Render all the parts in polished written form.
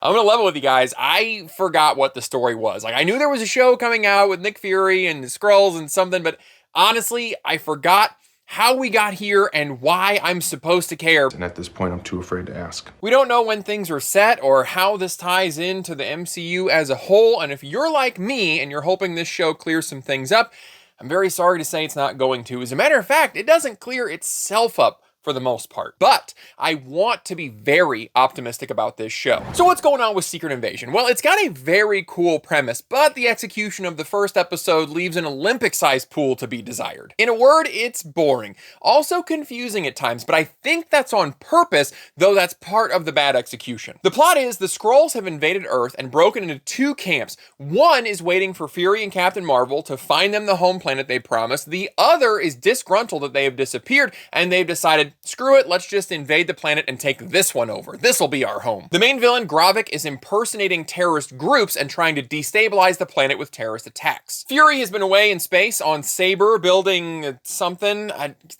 I'm gonna level with you guys. I forgot what the story was. Like, I knew there was a show coming out with Nick Fury and the Skrulls and something, but honestly, I forgot how we got here and why I'm supposed to care. And at this point, I'm too afraid to ask. We don't know when things are set or how this ties into the MCU as a whole, and if you're like me and you're hoping this show clears some things up, I'm very sorry to say it's not going to. As a matter of fact, it doesn't clear itself up for the most part. But I want to be very optimistic about this show. So what's going on with Secret Invasion? Well, it's got a very cool premise, but the execution of the first episode leaves an Olympic-sized pool to be desired. In a word, it's boring. Also confusing at times, but I think that's on purpose, though that's part of the bad execution. The plot is the Skrulls have invaded Earth and broken into two camps. One is waiting for Fury and Captain Marvel to find them the home planet they promised. The other is disgruntled that they have disappeared, and they've decided, screw it, let's just invade the planet and take this one over. This'll be our home. The main villain, Gravik, is impersonating terrorist groups and trying to destabilize the planet with terrorist attacks. Fury has been away in space on Saber building something.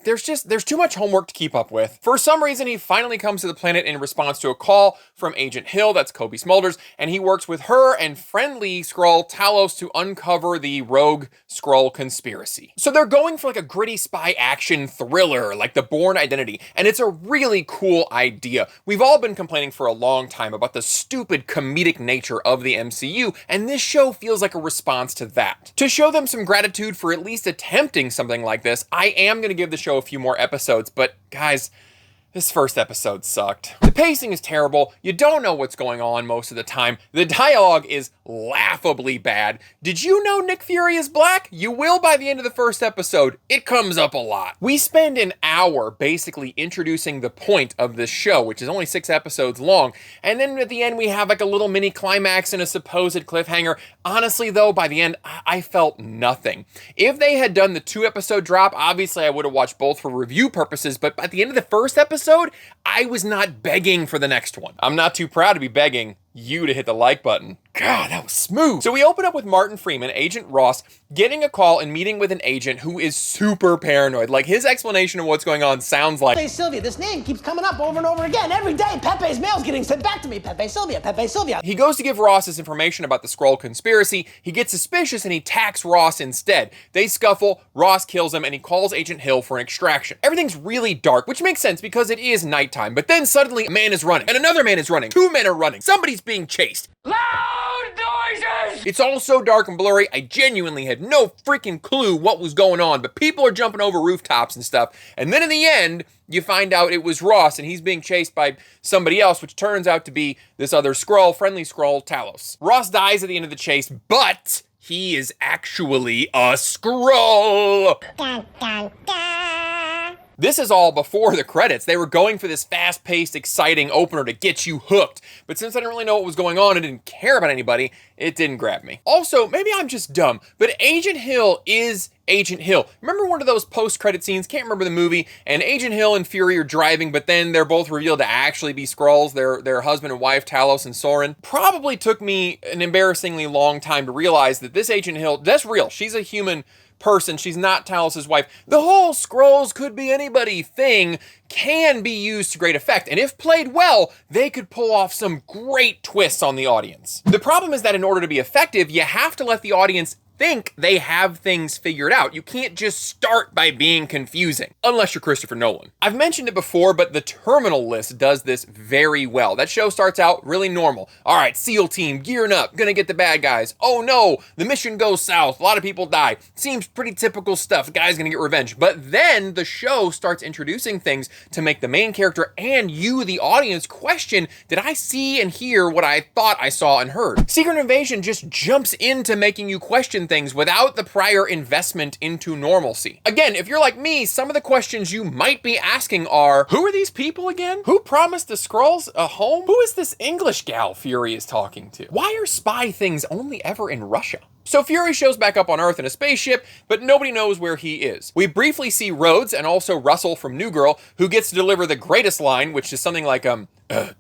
There's too much homework to keep up with. For some reason, he finally comes to the planet in response to a call from Agent Hill, that's Kobe Smulders, and he works with her and friendly Skrull Talos to uncover the rogue Skrull conspiracy. So they're going for like a gritty spy action thriller, like The Bourne Identity. And it's a really cool idea. We've all been complaining for a long time about the stupid comedic nature of the MCU, and this show feels like a response to that. To show them some gratitude for at least attempting something like this, I am going to give the show a few more episodes, but guys, this first episode sucked. The pacing is terrible. You don't know what's going on most of the time. The dialogue is laughably bad. Did you know Nick Fury is black? You will by the end of the first episode. It comes up a lot. We spend an hour basically introducing the point of this show, which is only 6 episodes long, and then at the end we have like a little mini climax and a supposed cliffhanger. Honestly though, by the end, I felt nothing. If they had done the 2-episode drop, obviously I would have watched both for review purposes, but at the end of the first episode, I was not begging for the next one. I'm not too proud to be begging you to hit the like button. God, that was smooth. So we open up with Martin Freeman, Agent Ross, getting a call and meeting with an agent who is super paranoid. Like, his explanation of what's going on sounds like, Pepe Sylvia, this name keeps coming up over and over again. Every day, Pepe's mail's getting sent back to me. Pepe Sylvia, Pepe Sylvia. He goes to give Ross this information about the Skrull conspiracy. He gets suspicious and he attacks Ross instead. They scuffle, Ross kills him, and he calls Agent Hill for an extraction. Everything's really dark, which makes sense because it is nighttime. But then suddenly a man is running, and another man is running. 2 men are running. Somebody's being chased. Loud noises! It's all so dark and blurry, I genuinely had no freaking clue what was going on, but people are jumping over rooftops and stuff, and then in the end, you find out it was Ross, and he's being chased by somebody else, which turns out to be this other Skrull, friendly Skrull, Talos. Ross dies at the end of the chase, but he is actually a Skrull! Dun, dun, dun. This is all before the credits. They were going for this fast-paced, exciting opener to get you hooked. But since I didn't really know what was going on and didn't care about anybody, it didn't grab me. Also, maybe I'm just dumb, but Agent Hill is Agent Hill. Remember one of those post-credit scenes? Can't remember the movie. And Agent Hill and Fury are driving, but then they're both revealed to actually be Skrulls. Their husband and wife, Talos and Soren. Probably took me an embarrassingly long time to realize that this Agent Hill, that's real. She's a human person. She's not Talos' wife. The whole Skrulls could be anybody thing can be used to great effect, and if played well, they could pull off some great twists on the audience. The problem is that in order to be effective, you have to let the audience think they have things figured out. You can't just start by being confusing, unless you're Christopher Nolan. I've mentioned it before, but The Terminal List does this very well. That show starts out really normal. All right, SEAL team, gearing up, gonna get the bad guys. Oh no, the mission goes south, a lot of people die. Seems pretty typical stuff, the guy's gonna get revenge. But then the show starts introducing things to make the main character and you, the audience, question, did I see and hear what I thought I saw and heard? Secret Invasion just jumps into making you question things without the prior investment into normalcy. Again, if you're like me, some of the questions you might be asking are, who are these people again? Who promised the Skrulls a home? Who is this English gal Fury is talking to? Why are spy things only ever in Russia? So Fury shows back up on Earth in a spaceship, but nobody knows where he is. We briefly see Rhodes and also Russell from New Girl, who gets to deliver the greatest line, which is something like,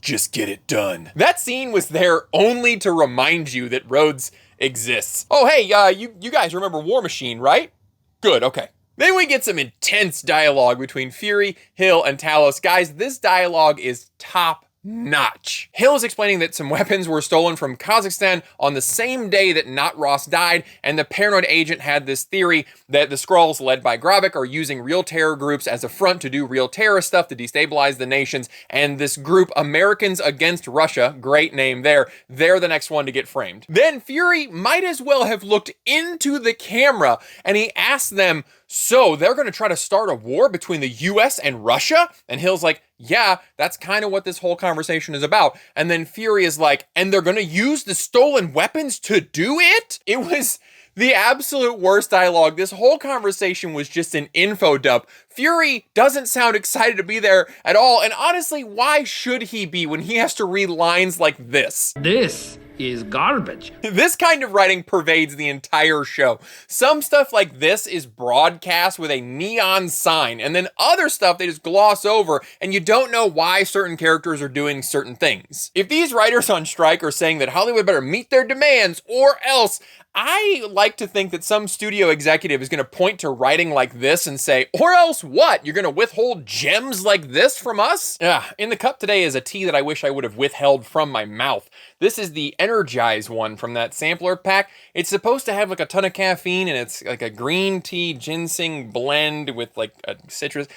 just get it done. That scene was there only to remind you that Rhodes exists. Oh, hey, you guys remember War Machine, right? Good, okay. Then we get some intense dialogue between Fury, Hill, and Talos. Guys, this dialogue is top notch. Hill is explaining that some weapons were stolen from Kazakhstan on the same day that Not Ross died, and the paranoid agent had this theory that the Skrulls, led by Gravik, are using real terror groups as a front to do real terror stuff to destabilize the nations, and this group, Americans Against Russia, great name there, they're the next one to get framed. Then Fury might as well have looked into the camera, and he asked them, so they're going to try to start a war between the US and Russia? And Hill's like, yeah, that's kind of what this whole conversation is about. And then Fury is like, and they're going to use the stolen weapons to do it? It was the absolute worst dialogue. This whole conversation was just an info dump. Fury doesn't sound excited to be there at all. And honestly, why should he be when he has to read lines like this? This is garbage. This kind of writing pervades the entire show. Some stuff like this is broadcast with a neon sign, and then other stuff they just gloss over, and you don't know why certain characters are doing certain things. If these writers on strike are saying that Hollywood better meet their demands, or else, I like to think that some studio executive is going to point to writing like this and say, or else what? You're going to withhold gems like this from us? In the cup today is a tea that I wish I would have withheld from my mouth. This is the Energize one from that sampler pack. It's supposed to have like a ton of caffeine, and it's like a green tea ginseng blend with like a citrus.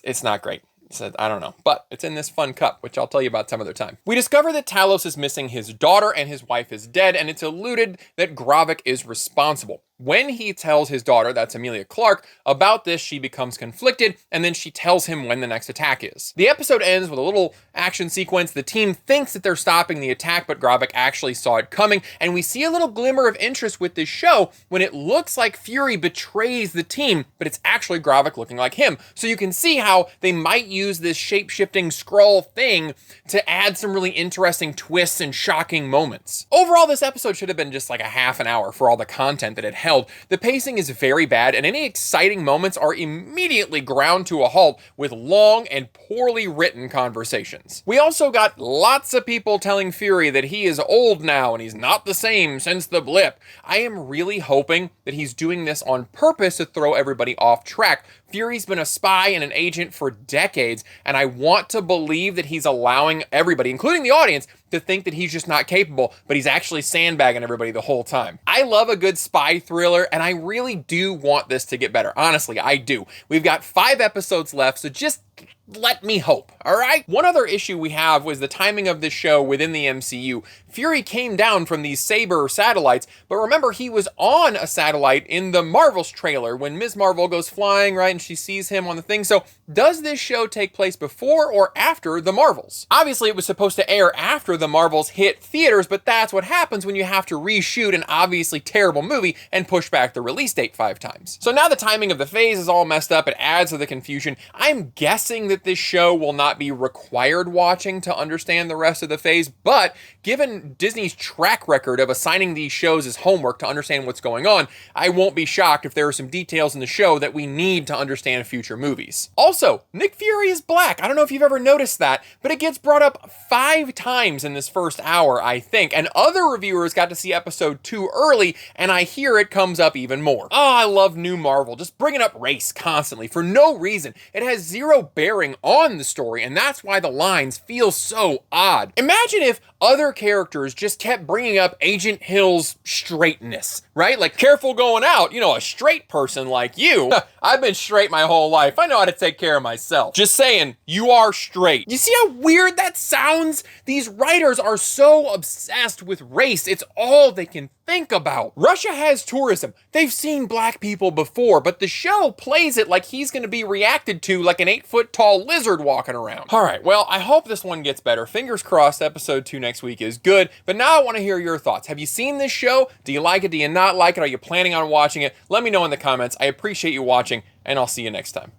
It's not great. So, I don't know, but it's in this fun cup, which I'll tell you about some other time. We discover that Talos is missing his daughter and his wife is dead, and it's alluded that Gravik is responsible. When he tells his daughter, that's Emilia Clarke, about this, she becomes conflicted, and then she tells him when the next attack is. The episode ends with a little action sequence. The team thinks that they're stopping the attack, but Gravik actually saw it coming, and we see a little glimmer of interest with this show when it looks like Fury betrays the team, but it's actually Gravik looking like him. So you can see how they might use this shape-shifting Skrull thing to add some really interesting twists and shocking moments. Overall, this episode should have been just like a half an hour for all the content that it held. The pacing is very bad, and any exciting moments are immediately ground to a halt with long and poorly written conversations. We also got lots of people telling Fury that he is old now and he's not the same since the blip. I am really hoping that he's doing this on purpose to throw everybody off track. Fury's been a spy and an agent for decades, and I want to believe that he's allowing everybody, including the audience, to think that he's just not capable, but he's actually sandbagging everybody the whole time. I love a good spy thriller, and I really do want this to get better. Honestly, I do. We've got 5 episodes left, so just let me hope, all right? One other issue we have was the timing of this show within the MCU. Fury came down from these Saber satellites, but remember, he was on a satellite in the Marvels trailer when Ms. Marvel goes flying, right, and she sees him on the thing. So does this show take place before or after the Marvels? Obviously, it was supposed to air after the Marvels hit theaters, but that's what happens when you have to reshoot an obviously terrible movie and push back the release date 5 times. So now the timing of the phase is all messed up. It adds to the confusion. I'm guessing that this show will not be required watching to understand the rest of the phase, but given Disney's track record of assigning these shows as homework to understand what's going on, I won't be shocked if there are some details in the show that we need to understand future movies. Also, Nick Fury is black. I don't know if you've ever noticed that, but it gets brought up 5 times in this first hour, I think, and other reviewers got to see episode 2 early, and I hear it comes up even more. Oh, I love new Marvel, just bringing up race constantly for no reason. It has zero bearing on the story, and that's why the lines feel so odd. Imagine if other characters just kept bringing up Agent Hill's straightness, right? Like, careful going out, you know, a straight person like you. I've been straight my whole life. I know how to take care of myself. Just saying, you are straight. You see how weird that sounds? These writers are so obsessed with race. It's all they can think about. Russia has tourism. They've seen black people before, but the show plays it like he's going to be reacted to like an 8-foot-tall lizard walking around. All right, well, I hope this one gets better. Fingers crossed episode 2 next week is good, but now I want to hear your thoughts. Have you seen this show? Do you like it? Do you not like it? Are you planning on watching it? Let me know in the comments. I appreciate you watching, and I'll see you next time.